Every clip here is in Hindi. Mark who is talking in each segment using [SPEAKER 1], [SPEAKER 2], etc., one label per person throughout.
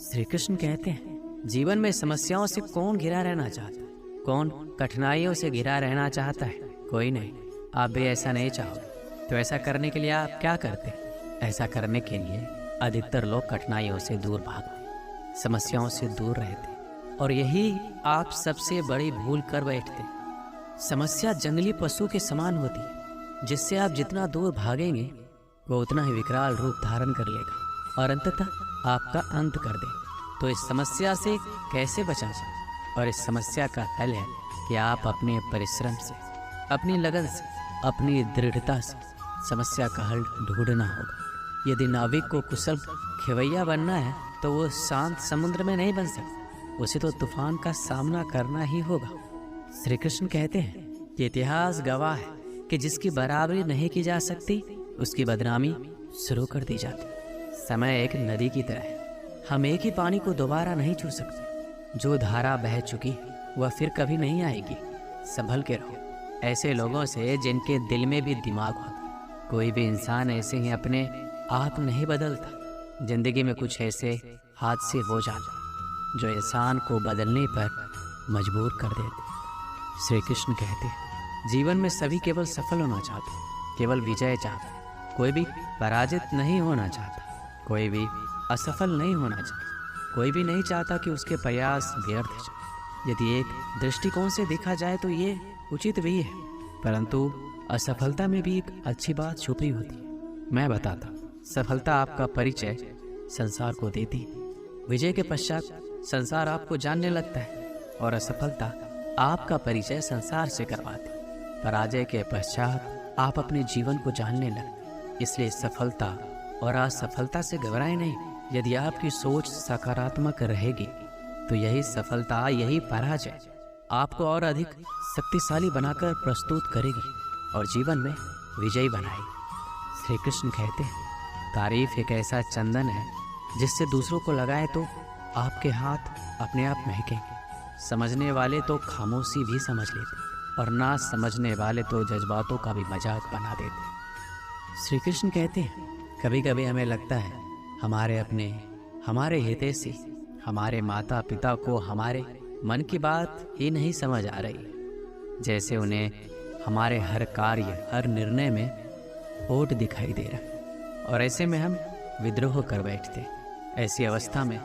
[SPEAKER 1] श्री कृष्ण कहते हैं, जीवन में समस्याओं से कौन घिरा रहना चाहता है? कौन कठिनाइयों से घिरा रहना चाहता है? कोई नहीं। आप भी ऐसा नहीं चाहोगे तो ऐसा करने के लिए आप क्या करते हैं? ऐसा करने के लिए अधिकतर लोग कठिनाइयों से दूर भागते, समस्याओं से दूर रहते, और यही आप सबसे बड़ी भूल कर बैठते। समस्या जंगली पशु के समान होती है, जिससे आप जितना दूर भागेंगे वो उतना ही विकराल रूप धारण कर लेगा और अंततः आपका अंत कर दे। तो इस समस्या से कैसे बचा जाए? और इस समस्या का हल है कि आप अपने परिश्रम से, अपनी लगन से, अपनी दृढ़ता से समस्या का हल ढूंढना होगा। यदि नाविक को कुशल खेवैया बनना है तो वो शांत समुद्र में नहीं बन सकता, उसे तो तूफान का सामना करना ही होगा। श्री कृष्ण कहते हैं कि इतिहास गवाह है कि जिसकी बराबरी नहीं की जा सकती उसकी बदनामी शुरू कर दी जाती। समय एक नदी की तरह है, हम एक ही पानी को दोबारा नहीं छू सकते। जो धारा बह चुकी वह फिर कभी नहीं आएगी। संभल के रहो ऐसे लोगों से जिनके दिल में भी दिमाग होता। कोई भी इंसान ऐसे ही अपने आप नहीं बदलता। जिंदगी में कुछ ऐसे हादसे हो जाते जो इंसान को बदलने पर मजबूर कर देते। श्री कृष्ण कहते हैं, जीवन में सभी केवल सफल होना चाहते, केवल विजय चाहते। कोई भी पराजित नहीं होना चाहता, कोई भी असफल नहीं होना चाहता, कोई भी नहीं चाहता कि उसके प्रयास व्यर्थ जाए। यदि एक दृष्टिकोण से देखा जाए तो ये उचित भी है, परंतु असफलता में भी एक अच्छी बात छुपी होती है। मैं बताता, सफलता आपका परिचय संसार को देती है। विजय के पश्चात संसार आपको जानने लगता है, और असफलता आपका परिचय संसार से करवाती। पराजय के पश्चात आप अपने जीवन को जानने लगते। इसलिए सफलता और असफलता से घबराएं नहीं। यदि आपकी सोच सकारात्मक रहेगी तो यही सफलता, यही पराजय आपको और अधिक शक्तिशाली बनाकर प्रस्तुत करेगी और जीवन में विजयी बनाएगी। श्री कृष्ण कहते हैं, तारीफ एक ऐसा चंदन है जिससे दूसरों को लगाए तो आपके हाथ अपने आप महकेंगे। समझने वाले तो खामोशी भी समझ लेते और ना समझने वाले तो जज्बातों का भी मजाक बना देते। श्री कृष्ण कहते हैं, कभी कभी हमें लगता है हमारे अपने, हमारे हितैषी, हमारे माता पिता को हमारे मन की बात ही नहीं समझ आ रही। जैसे उन्हें हमारे हर कार्य, हर निर्णय में खोट दिखाई दे रहा है, और ऐसे में हम विद्रोह कर बैठते। ऐसी अवस्था में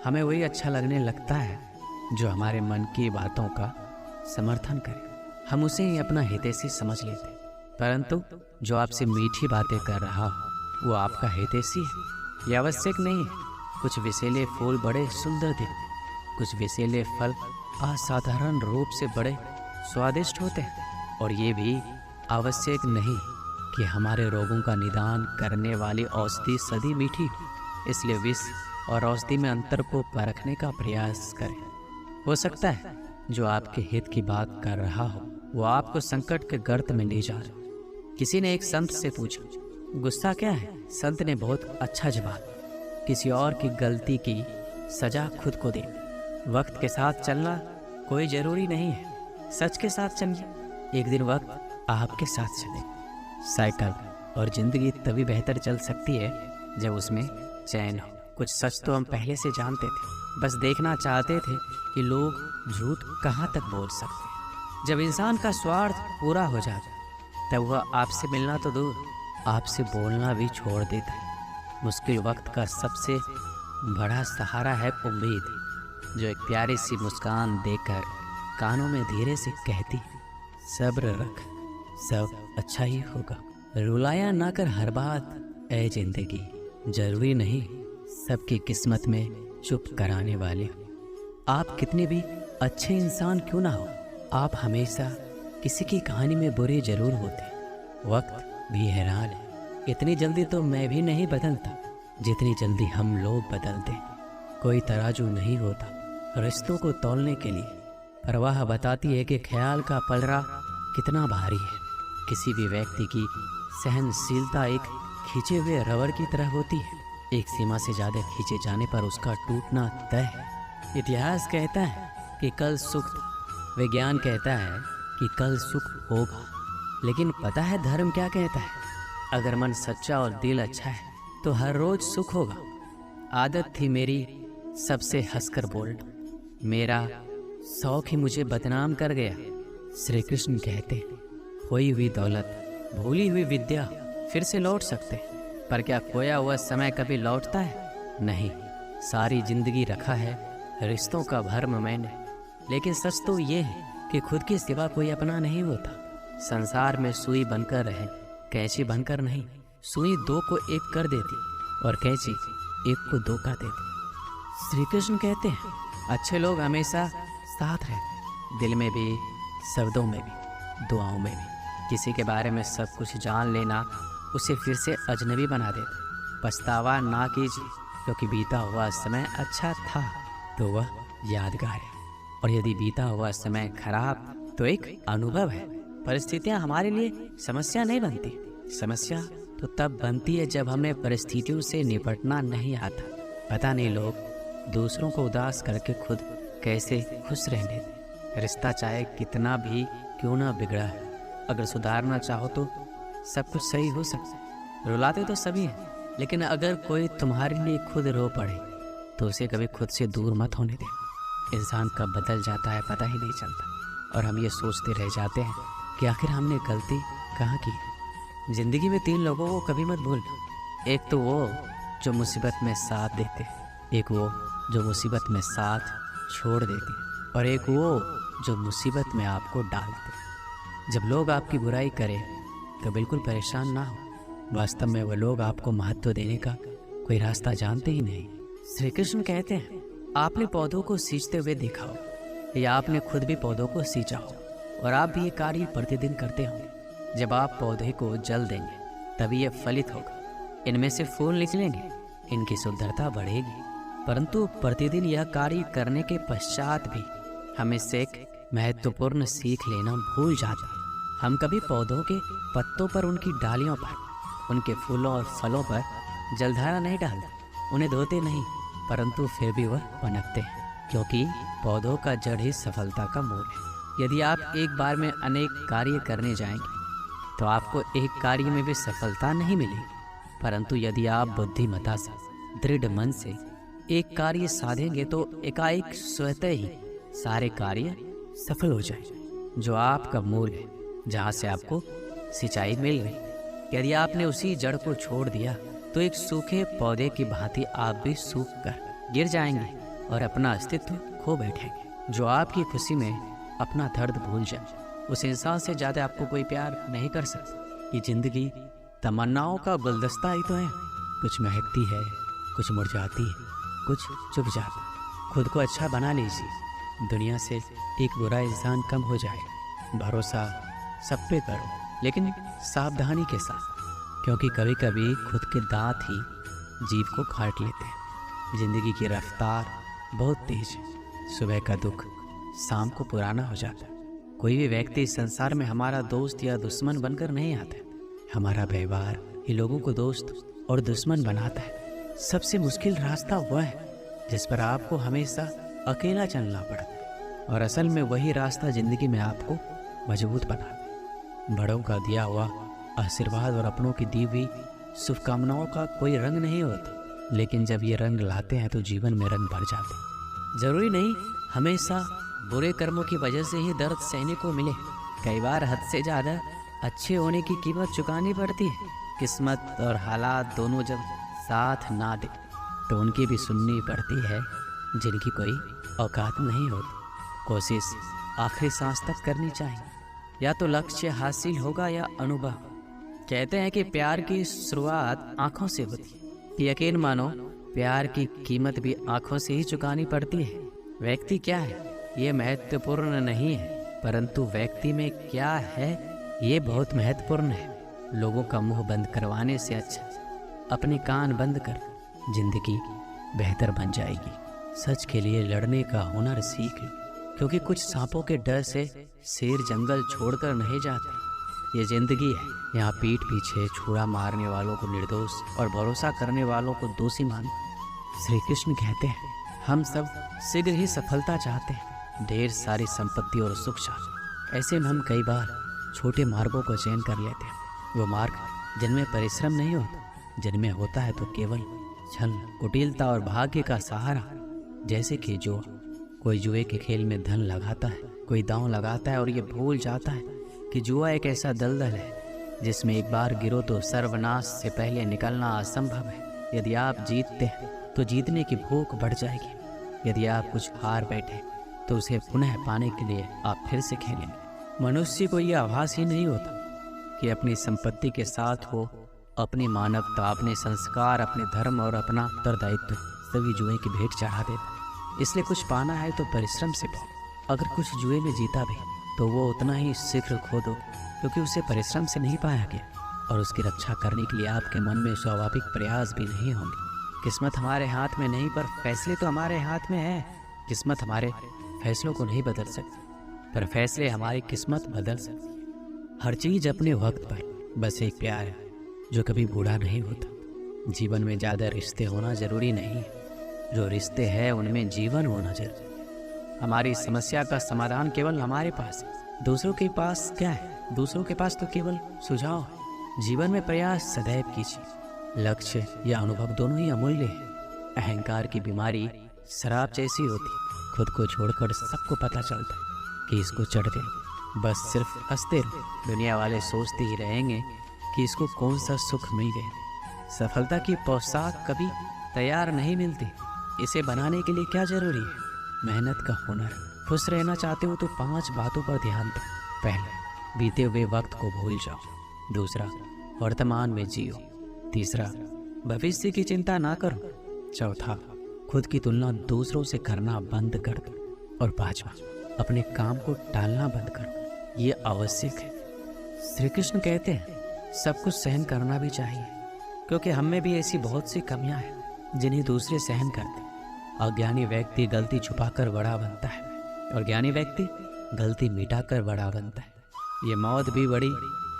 [SPEAKER 1] हमें वही अच्छा लगने लगता है जो हमारे मन की बातों का समर्थन करे। हम उसे ही अपना हितैषी समझ लेते, परंतु जो आपसे मीठी बातें कर रहा हो वो आपका हितैषी है। यह आवश्यक नहीं है। कुछ विषैले फूल बड़े सुंदर दिखते, कुछ विषैले फल असाधारण रूप से बड़े स्वादिष्ट होते हैं, और ये भी आवश्यक नहीं कि हमारे रोगों का निदान करने वाली औषधि सदी मीठी हो। इसलिए विष और औषधि में अंतर को परखने का प्रयास करें। हो सकता है जो आपके हित की बात कर रहा हो वो आपको संकट के गर्त में ले जा रहा हो। किसी ने एक संत से पूछा, गुस्सा क्या है? संत ने बहुत अच्छा जवाब, किसी और की गलती की सजा खुद को दे। वक्त के साथ चलना कोई जरूरी नहीं है, सच के साथ चलिए, एक दिन वक्त आपके साथ चले। साइकिल और जिंदगी तभी बेहतर चल सकती है जब उसमें चैन हो। कुछ सच तो हम पहले से जानते थे, बस देखना चाहते थे कि लोग झूठ कहाँ तक बोल सकते हैं। जब इंसान का स्वार्थ पूरा हो जाता तब वह आपसे मिलना तो दूर, आपसे बोलना भी छोड़ देता है। मुश्किल वक्त का सबसे बड़ा सहारा है उम्मीद, जो एक प्यारी सी मुस्कान देकर कानों में धीरे से कहती, सब्र रख, सब अच्छा ही होगा। रुलाया ना कर हर बात ऐ जिंदगी, जरूरी नहीं सबकी किस्मत में चुप कराने वाले। आप कितने भी अच्छे इंसान क्यों ना हो, आप हमेशा किसी की कहानी में बुरे जरूर होते। वक्त भी हैरान है, इतनी जल्दी तो मैं भी नहीं बदलता जितनी जल्दी हम लोग बदलते। कोई तराजू नहीं होता रिश्तों को तौलने के लिए, परवाह बताती है कि ख्याल का पलड़ा कितना भारी है। किसी भी व्यक्ति की सहनशीलता एक खींचे हुए रबर की तरह होती है, एक सीमा से ज़्यादा खींचे जाने पर उसका टूटना तय है। इतिहास कहता है कि कल सुख था, विज्ञान कहता है कि कल सुख होगा, लेकिन पता है धर्म क्या कहता है? अगर मन सच्चा और दिल अच्छा है तो हर रोज सुख होगा। आदत थी मेरी सबसे हंसकर बोल, मेरा शौक ही मुझे बदनाम कर गया। श्री कृष्ण कहते, खोई हुई दौलत, भूली हुई विद्या फिर से लौट सकते, पर क्या खोया हुआ समय कभी लौटता है? नहीं। सारी जिंदगी रखा है रिश्तों का भरम मैंने, लेकिन सच तो ये है कि खुद के सिवा कोई अपना नहीं होता। संसार में सुई बनकर रहे, कैंची बनकर नहीं। सुई दो को एक कर देती और कैंची एक को दो कर देती। श्री कृष्ण कहते हैं, अच्छे लोग हमेशा साथ रहते, दिल में भी, शब्दों में भी, दुआओं में भी। किसी के बारे में सब कुछ जान लेना उसे फिर से अजनबी बना देता। पछतावा ना कीजिए, क्योंकि बीता हुआ समय अच्छा था तो वह यादगार है, और यदि बीता हुआ समय खराब तो एक अनुभव है। परिस्थितियां हमारे लिए समस्या नहीं बनती। समस्या तो तब बनती है जब हमें परिस्थितियों से निपटना नहीं आता। पता नहीं लोग दूसरों को उदास करके खुद कैसे खुश रहने देते। रिश्ता चाहे कितना भी क्यों ना बिगड़ा है, अगर सुधारना चाहो तो सब कुछ सही हो सकता है। रुलाते तो सभी हैं, लेकिन अगर कोई तुम्हारे लिए खुद रो पड़े तो उसे कभी खुद से दूर मत होने दे। इंसान कब बदल जाता है पता ही नहीं चलता, और हम ये सोचते रह जाते हैं कि आखिर हमने गलती कहाँ की है। जिंदगी में 3 लोगों को कभी मत भूल। एक तो वो जो मुसीबत में साथ देते, एक वो जो मुसीबत में साथ छोड़ देते, और एक वो जो मुसीबत में आपको डालते। जब लोग आपकी बुराई करें तो बिल्कुल परेशान ना हो। वास्तव में वो लोग आपको महत्व देने का कोई रास्ता जानते ही नहीं। श्री कृष्ण कहते हैं, आपने पौधों को सींचते हुए देखा हो, या आपने खुद भी पौधों को सींचा हो, और आप भी ये कार्य प्रतिदिन करते होंगे। जब आप पौधे को जल देंगे तभी ये फलित होगा, इनमें से फूल निकलेंगे, इनकी सुंदरता बढ़ेगी। परंतु प्रतिदिन यह कार्य करने के पश्चात भी हम इससे एक महत्वपूर्ण सीख लेना भूल जाते हैं। हम कभी पौधों के पत्तों पर, उनकी डालियों पर, उनके फूलों और फलों पर जलधारा नहीं डालते, उन्हें धोते नहीं, परंतु फिर भी वह पनपते हैं, क्योंकि पौधों का जड़ ही सफलता का मूल है। यदि आप एक बार में अनेक कार्य करने जाएंगे तो आपको एक कार्य में भी सफलता नहीं मिलेगी, परंतु यदि आप बुद्धिमता से, दृढ़ मन से एक कार्य साधेंगे तो एकाएक स्वतः ही सारे कार्य सफल हो जाएंगे। जो आपका मूल है, जहाँ से आपको सिंचाई मिल रही, यदि आपने उसी जड़ को छोड़ दिया तो एक सूखे पौधे की भांति आप भी सूख कर गिर जाएंगे और अपना अस्तित्व खो बैठेंगे। जो आपकी खुशी में अपना दर्द भूल जाए, उस इंसान से ज़्यादा आपको कोई प्यार नहीं कर सकता। ये जिंदगी तमन्नाओं का गुलदस्ता ही तो है, कुछ महकती है, कुछ मुरझाती है, कुछ चुप जाता है। खुद को अच्छा बना लीजिए, दुनिया से एक बुरा इंसान कम हो जाए। भरोसा सब पे करो, लेकिन सावधानी के साथ, क्योंकि कभी कभी खुद के दांत ही जीभ को काट लेते हैं। जिंदगी की रफ्तार बहुत तेज है, सुबह का दुख शाम को पुराना हो जाता है। कोई भी व्यक्ति इस संसार में हमारा दोस्त या दुश्मन बनकर नहीं आता। हमारा व्यवहार ही लोगों को दोस्त और दुश्मन बनाता है। सबसे मुश्किल रास्ता वह है जिस पर आपको हमेशा अकेला चलना पड़ता है, और असल में वही रास्ता जिंदगी में आपको मजबूत बनाता है। बड़ों का दिया हुआ आशीर्वाद और अपनों की दी हुई शुभकामनाओं का कोई रंग नहीं होता, लेकिन जब ये रंग लाते हैं तो जीवन में रंग भर जाते हैं। जरूरी नहीं हमेशा बुरे कर्मों की वजह से ही दर्द सहने को मिले। कई बार हद से ज़्यादा अच्छे होने की कीमत चुकानी पड़ती है। किस्मत और हालात दोनों जब साथ ना दे तो उनकी भी सुननी पड़ती है जिनकी कोई औकात नहीं होती। कोशिश आखिरी सांस तक करनी चाहिए, या तो लक्ष्य हासिल होगा या अनुभव। कहते हैं कि प्यार की शुरुआत आंखों से होती है। यकीन मानो, प्यार की कीमत भी आंखों से ही चुकानी पड़ती है। व्यक्ति क्या है ये महत्वपूर्ण नहीं है, परंतु व्यक्ति में क्या है ये बहुत महत्वपूर्ण है। लोगों का मुंह बंद करवाने से अच्छा अपने कान बंद कर जिंदगी बेहतर बन जाएगी। सच के लिए लड़ने का हुनर सीख लो, क्योंकि कुछ सांपों के डर से शेर जंगल छोड़कर नहीं जाते। ये जिंदगी है, यहाँ पीठ पीछे छुरा मारने वालों को निर्दोष और भरोसा करने वालों को दोषी मानो। श्री कृष्ण कहते हैं, हम सब शीघ्र ही सफलता चाहते हैं, ढेर सारी संपत्ति और सुख चाहते। ऐसे में हम कई बार छोटे मार्गों को चयन कर लेते हैं, वो मार्ग जिनमें परिश्रम नहीं होता, जिनमें होता है तो केवल छल, कुटिलता और भाग्य का सहारा। जैसे कि जुआ, कोई जुए के खेल में धन लगाता है, कोई दांव लगाता है और ये भूल जाता है कि जुआ एक ऐसा दलदल है जिसमें एक बार गिरो तो सर्वनाश से पहले निकलना असंभव है। यदि आप जीतते हैं तो जीतने की भूख बढ़ जाएगी, यदि आप कुछ हार बैठे तो उसे पुनः पाने के लिए आप फिर से खेलेंगे। मनुष्य को यह आभास ही नहीं होता कि अपनी संपत्ति के साथ वो अपनी मानवता, अपने संस्कार, अपने धर्म और अपना उत्तरदायित्व सभी जुए की भेंट चढ़ा देता है। इसलिए कुछ पाना है तो परिश्रम से पाओ। अगर कुछ जुए में जीता भी तो वो उतना ही शीघ्र खो दो, क्योंकि उसे परिश्रम से नहीं पाया गया और उसकी रक्षा करने के लिए आपके मन में स्वाभाविक प्रयास भी नहीं होंगे। किस्मत हमारे हाथ में नहीं, पर फैसले तो हमारे हाथ में है। किस्मत हमारे फैसलों को नहीं बदल सकती, पर फैसले हमारी किस्मत बदल सकती। हर चीज़ अपने वक्त पर। बस एक प्यार है जो कभी बूढ़ा नहीं होता। जीवन में ज़्यादा रिश्ते होना ज़रूरी नहीं है, जो रिश्ते हैं उनमें जीवन होना जरूरी है। हमारी समस्या का समाधान केवल हमारे पास है, दूसरों के पास क्या है? दूसरों के पास तो केवल सुझाव है। जीवन में प्रयास सदैव कीजिए। लक्ष्य या अनुभव दोनों ही अमूल्य है। अहंकार की बीमारी शराब जैसी होती, खुद को छोड़कर सबको पता चलता है कि इसको चढ़ गए, बस सिर्फ हंसते रहो। दुनिया वाले सोचते ही रहेंगे कि इसको कौन सा सुख मिल गया। सफलता की पोशाक कभी तैयार नहीं मिलती, इसे बनाने के लिए क्या जरूरी है? मेहनत का हुनर। खुश रहना चाहते हो तो 5 बातों पर ध्यान दो। पहला, बीते हुए वक्त को भूल जाओ। दूसरा, वर्तमान में जियो। तीसरा, भविष्य की चिंता ना करो। चौथा, खुद की तुलना दूसरों से करना बंद कर दो। और पांचवा, अपने काम को टालना बंद करो। ये आवश्यक है। श्री कृष्ण कहते हैं सब कुछ सहन करना भी चाहिए, क्योंकि हम में भी ऐसी बहुत सी कमियां हैं जिन्हें दूसरे सहन करते हैं। अज्ञानी व्यक्ति गलती छुपाकर बड़ा बनता है और ज्ञानी व्यक्ति गलती मिटाकर बड़ा बनता है। ये मौत भी बड़ी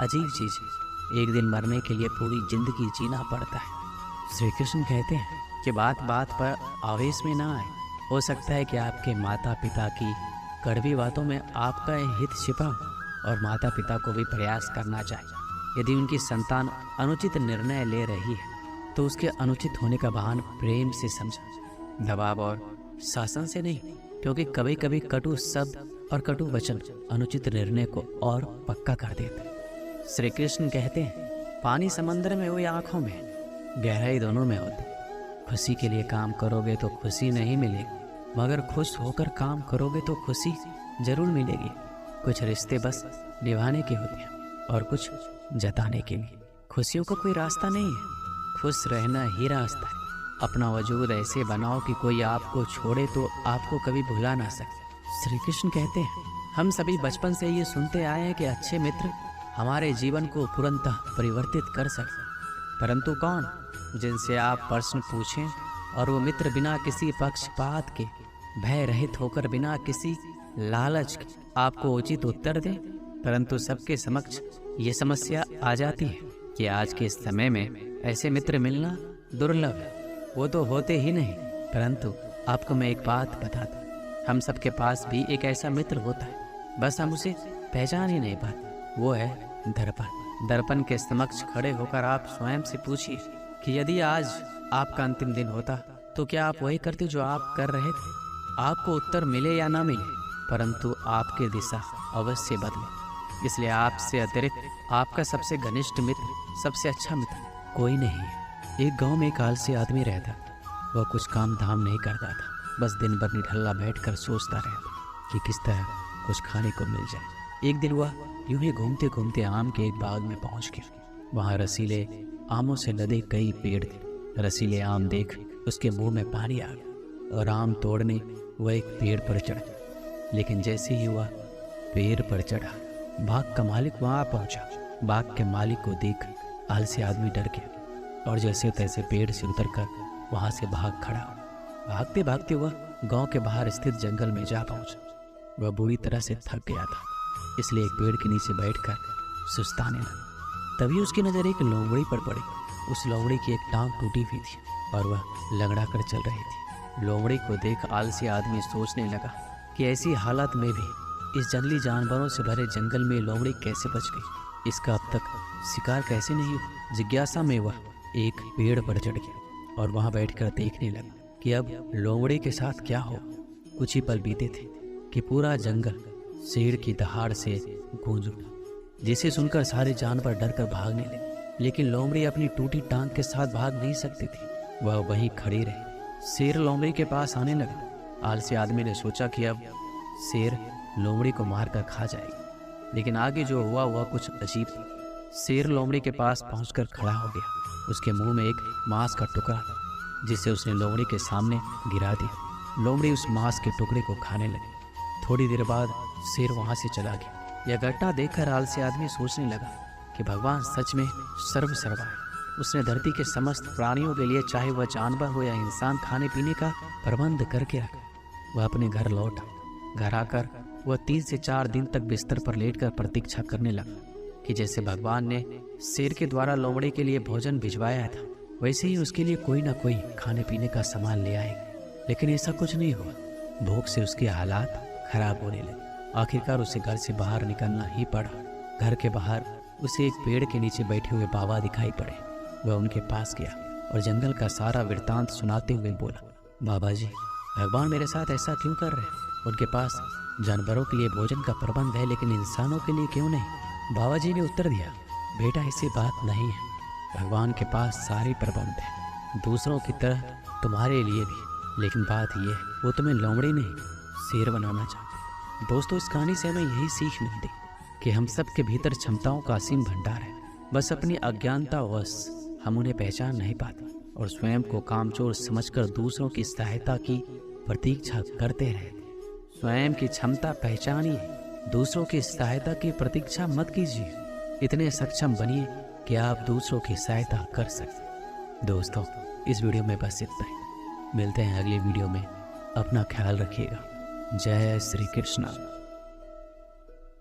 [SPEAKER 1] अजीब चीज़ है। एक दिन मरने के लिए पूरी जिंदगी जीना पड़ता है। श्री कृष्ण कहते हैं कि बात बात पर आवेश में ना आए। हो सकता है कि आपके माता पिता की कड़वी बातों में आपका हित छिपा हो और माता पिता को भी प्रयास करना चाहिए। यदि उनकी संतान अनुचित निर्णय ले रही है तो उसके अनुचित होने का बहाना प्रेम से समझा, दबाव और शासन से नहीं, क्योंकि कभी कभी कटु शब्द और कटु वचन अनुचित निर्णय को और पक्का कर देते हैं। श्री कृष्ण कहते हैं पानी समंदर में हो या आंखों में, गहराई दोनों में होती। खुशी के लिए काम करोगे तो खुशी नहीं मिलेगी, मगर खुश होकर काम करोगे तो खुशी जरूर मिलेगी। कुछ रिश्ते बस निभाने के होते हैं और कुछ जताने के लिए। खुशियों का कोई रास्ता नहीं है, खुश रहना ही रास्ता है। अपना वजूद ऐसे बनाओ कि कोई आपको छोड़े तो आपको कभी भुला ना सके। श्री कृष्ण कहते हैं हम सभी बचपन से ये सुनते आए हैं कि अच्छे मित्र हमारे जीवन को तुरंतः परिवर्तित कर सकते, परंतु कौन? जिनसे आप प्रश्न पूछें और वो मित्र बिना किसी पक्षपात के, भय रहित होकर, बिना किसी लालच के आपको उचित उत्तर दें। परंतु सबके समक्ष ये समस्या आ जाती है कि आज के समय में ऐसे मित्र मिलना दुर्लभ है। वो तो होते ही नहीं। परंतु आपको मैं एक बात बताता हूँ, हम सबके पास भी एक ऐसा मित्र होता है, बस हम उसे पहचान ही नहीं पाते। वो है दर्पण। दर्पण के समक्ष खड़े होकर आप स्वयं से पूछिए कि यदि आज आपका अंतिम दिन होता तो क्या आप वही करते जो आप कर रहे थे? आपको उत्तर मिले या ना मिले, परंतु आपकी दिशा अवश्य बदले। इसलिए आपसे अतिरिक्त आपका सबसे घनिष्ठ मित्र, सबसे अच्छा मित्र कोई नहीं है। एक गांव में एक आलसी आदमी रहता था। वह कुछ काम धाम नहीं करता था, बस दिन भर निठल्ला बैठकर सोचता रहता कि किस तरह कुछ खाने को मिल जाए। एक दिन वह यूं ही घूमते घूमते आम के एक बाग में पहुंच गया। वहां रसीले आमों से लदे कई पेड़ थे। रसीले आम देख उसके मुंह में पानी आ गया और आम तोड़ने वह एक पेड़ पर चढ़ा। लेकिन जैसे ही वह पेड़ पर चढ़ा, बाग का मालिक वहां पहुंचा। बाग के मालिक को देख आलसी आदमी डर गया और जैसे तैसे पेड़ से उतरकर वहां से भाग खड़ा। भागते भागते वह गांव के बाहर स्थित जंगल में जा पहुंचा। वह बुरी तरह से थक गया था, इसलिए एक पेड़ के नीचे बैठकर सुस्ताने लगा। तभी उसकी नज़र एक लोमड़ी पर पड़ी। उस लोमड़ी की एक टांग टूटी हुई थी और वह लंगड़ा कर चल रही थी। लोमड़ी को देख आलसी आदमी सोचने लगा कि ऐसी हालत में भी इस जंगली जानवरों से भरे जंगल में लोमड़ी कैसे बच गई, इसका अब तक शिकार कैसे नहीं हुआ। जिज्ञासा में वह एक पेड़ पर चढ़ गया और वहां बैठकर देखने लगा कि अब लोमड़ी के साथ क्या हो। कुछ ही पल बीते थे कि पूरा जंगल शेर की दहाड़ से गूंज उठा, जिसे सुनकर सारे जानवर डर कर भागने लगे। लेकिन लोमड़ी अपनी टूटी टांग के साथ भाग नहीं सकती थी, वह वहीं खड़ी रही। शेर लोमड़ी के पास आने लगा। आलसी आदमी ने सोचा कि अब शेर लोमड़ी को मारकर खा जाएगा, लेकिन आगे जो हुआ वह कुछ अजीब था। शेर लोमड़ी के पास पहुंचकर खड़ा हो गया। उसके मुंह में एक मांस का टुकड़ा था, जिसे उसने लोमड़ी के सामने गिरा दिया। लोमड़ी उस मांस के टुकड़े को खाने लगी। थोड़ी देर बाद शेर वहां से चला गया। यह घटना देखकर आलसी आदमी सोचने लगा कि भगवान सच में सर्वसर्वा है। उसने धरती के समस्त प्राणियों के लिए, चाहे वह जानवर हो या इंसान, खाने पीने का प्रबंध करके रखा। वह अपने घर लौटा। घर आकर वह 3 से 4 दिन तक बिस्तर पर लेटकर प्रतीक्षा करने लगा कि जैसे भगवान ने शेर के द्वारा लोमड़ी के लिए भोजन भिजवाया था, वैसे ही उसके लिए कोई ना कोई खाने पीने का सामान ले आएगा। लेकिन ऐसा कुछ नहीं हुआ। भूख से उसके हालात खराब होने लगे। आखिरकार उसे घर से बाहर निकलना ही पड़ा। घर के बाहर उसे एक पेड़ के नीचे बैठे हुए बाबा दिखाई पड़े। वह उनके पास गया और जंगल का सारा वृत्तांत सुनाते हुए बोला, बाबा जी, भगवान मेरे साथ ऐसा क्यों कर रहे हैं? उनके पास जानवरों के लिए भोजन का प्रबंध है, लेकिन इंसानों के लिए क्यों नहीं? बाबा जी ने उत्तर दिया, बेटा ऐसी बात नहीं है। भगवान के पास सारे प्रबंध हैं, दूसरों की तरह तुम्हारे लिए भी। लेकिन बात यह है, वो तुम्हें लोमड़ी नहीं शेर बनाना चाहते। दोस्तों, इस कहानी से हमें यही सीख मिलती कि हम सब के भीतर क्षमताओं का असीम भंडार है। बस अपनी अज्ञानतावश हम उन्हें पहचान नहीं पाते और स्वयं को कामचोर समझकर दूसरों की सहायता की प्रतीक्षा करते रहते। स्वयं की क्षमता पहचानिए, दूसरों की सहायता की प्रतीक्षा मत कीजिए। इतने सक्षम बनिए कि आप दूसरों की सहायता कर सकते। दोस्तों, इस वीडियो में बस इतना ही। मिलते हैं अगली वीडियो में। अपना ख्याल रखिएगा। जय श्री कृष्ण।